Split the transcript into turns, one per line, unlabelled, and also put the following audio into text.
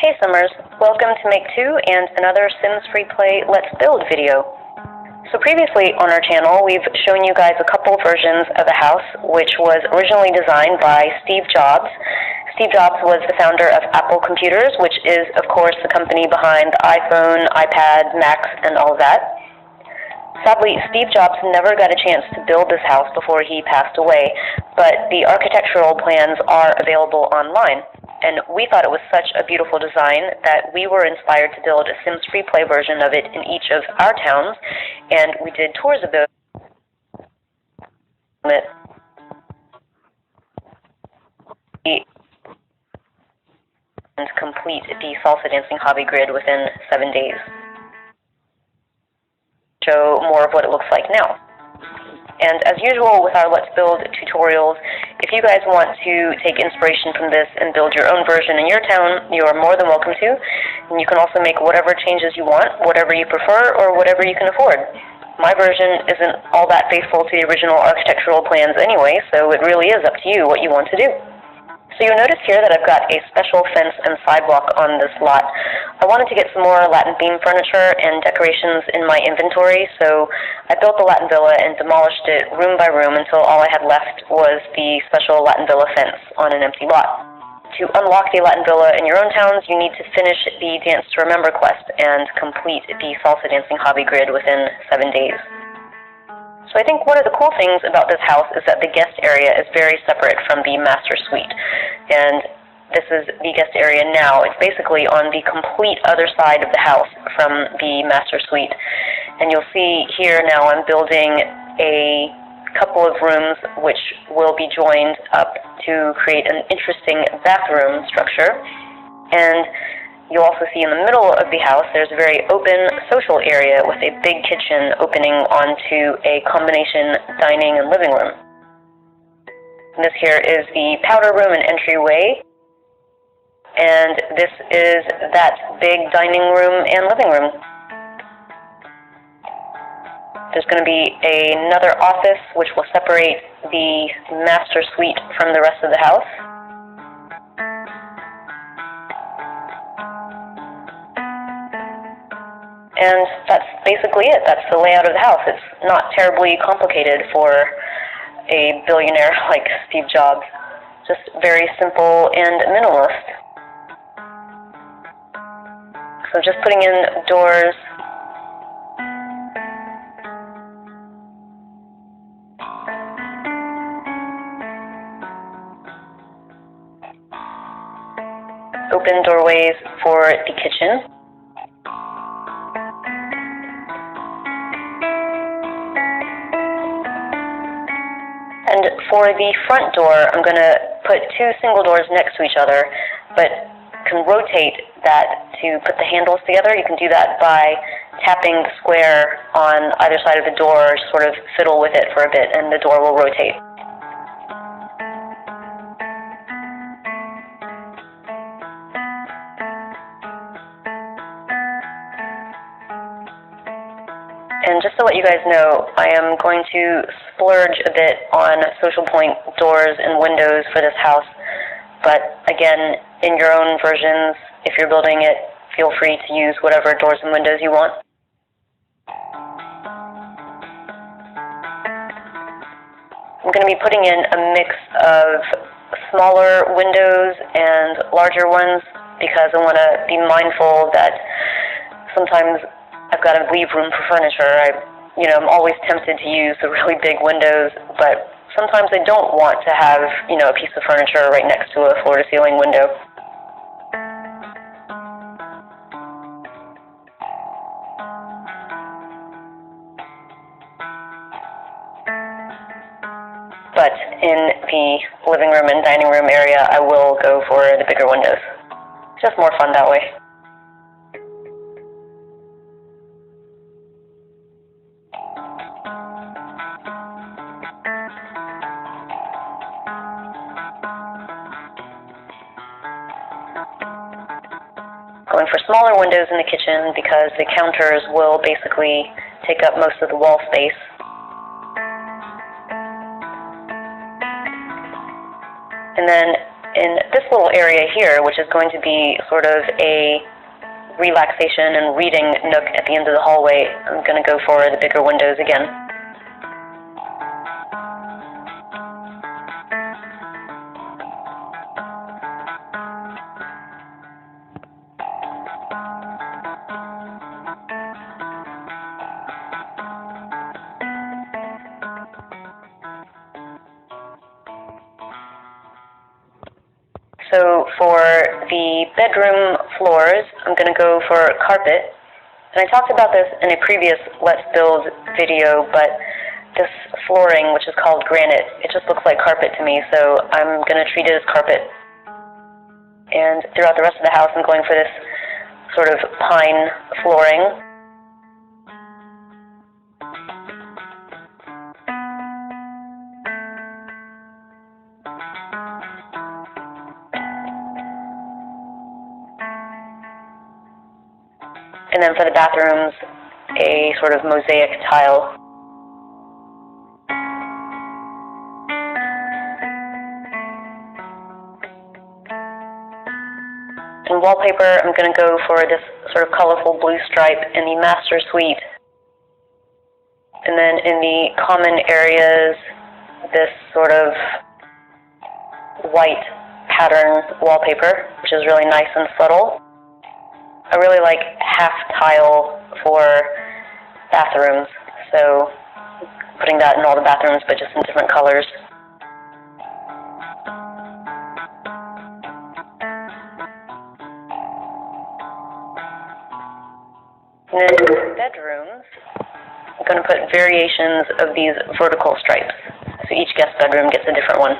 Hey Summers, welcome to Make 2 and another Sims Free Play Let's Build video. So previously on our channel, we've shown you guys a couple versions of the house, which was originally designed by Steve Jobs. Steve Jobs was the founder of Apple Computers, which is, of course, the company behind the iPhone, iPad, Macs, and all of that. Sadly, Steve Jobs never got a chance to build this house before he passed away, but the architectural plans are available online. And we thought it was such a beautiful design that we were inspired to build a Sims Free Play version of it in each of our towns, and we did tours of those. And complete the salsa dancing hobby grid within 7 days. Show more of what it looks like now. And as usual with our Let's Build tutorials, if you guys want to take inspiration from this and build your own version in your town, you are more than welcome to. And you can also make whatever changes you want, whatever you prefer, or whatever you can afford. My version isn't all that faithful to the original architectural plans anyway, so it really is up to you what you want to do. So you'll notice here that I've got a special fence and sidewalk on this lot. I wanted to get some more Latin theme furniture and decorations in my inventory, so I built the Latin villa and demolished it room by room until all I had left was the special Latin villa fence on an empty lot. To unlock the Latin villa in your own towns, you need to finish the Dance to Remember quest and complete the salsa dancing hobby grid within 7 days. So I think one of the cool things about this house is that the guest area is very separate from the master suite. And this is the guest area now. It's basically on the complete other side of the house from the master suite. And you'll see here now I'm building a couple of rooms which will be joined up to create an interesting bathroom structure. And you'll also see in the middle of the house there's a very open social area with a big kitchen opening onto a combination dining and living room. And this here is the powder room and entryway. And this is that big dining room and living room. There's going to be another office which will separate the master suite from the rest of the house. And that's basically it. That's the layout of the house. It's not terribly complicated for a billionaire like Steve Jobs. Just very simple and minimalist. So just putting in doors. Open doorways for the kitchen. And for the front door, I'm going to put two single doors next to each other, but can rotate that to put the handles together. You can do that by tapping the square on either side of the door, sort of fiddle with it for a bit, and the door will rotate. And just to let you guys know, I am going to splurge a bit on social point doors and windows for this house. But again, in your own versions, if you're building it, feel free to use whatever doors and windows you want. I'm going to be putting in a mix of smaller windows and larger ones because I want to be mindful that sometimes I've got to leave room for furniture. I'm always tempted to use the really big windows, but sometimes I don't want to have, a piece of furniture right next to a floor-to-ceiling window. But in the living room and dining room area, I will go for the bigger windows. It's just more fun that way. Going for smaller windows in the kitchen because the counters will basically take up most of the wall space. And then in this little area here, which is going to be sort of a relaxation and reading nook at the end of the hallway, I'm going to go for the bigger windows again. So for the bedroom floors, I'm going to go for carpet. And I talked about this in a previous Let's Build video, but this flooring, which is called granite, it just looks like carpet to me, so I'm going to treat it as carpet. And throughout the rest of the house, I'm going for this sort of pine flooring. And then for the bathrooms, a sort of mosaic tile. In wallpaper, I'm going to go for this sort of colorful blue stripe in the master suite. And then in the common areas, this sort of white pattern wallpaper, which is really nice and subtle. I really like half tile for bathrooms, so putting that in all the bathrooms, but just in different colors. And then in bedrooms, I'm going to put variations of these vertical stripes, so each guest bedroom gets a different one.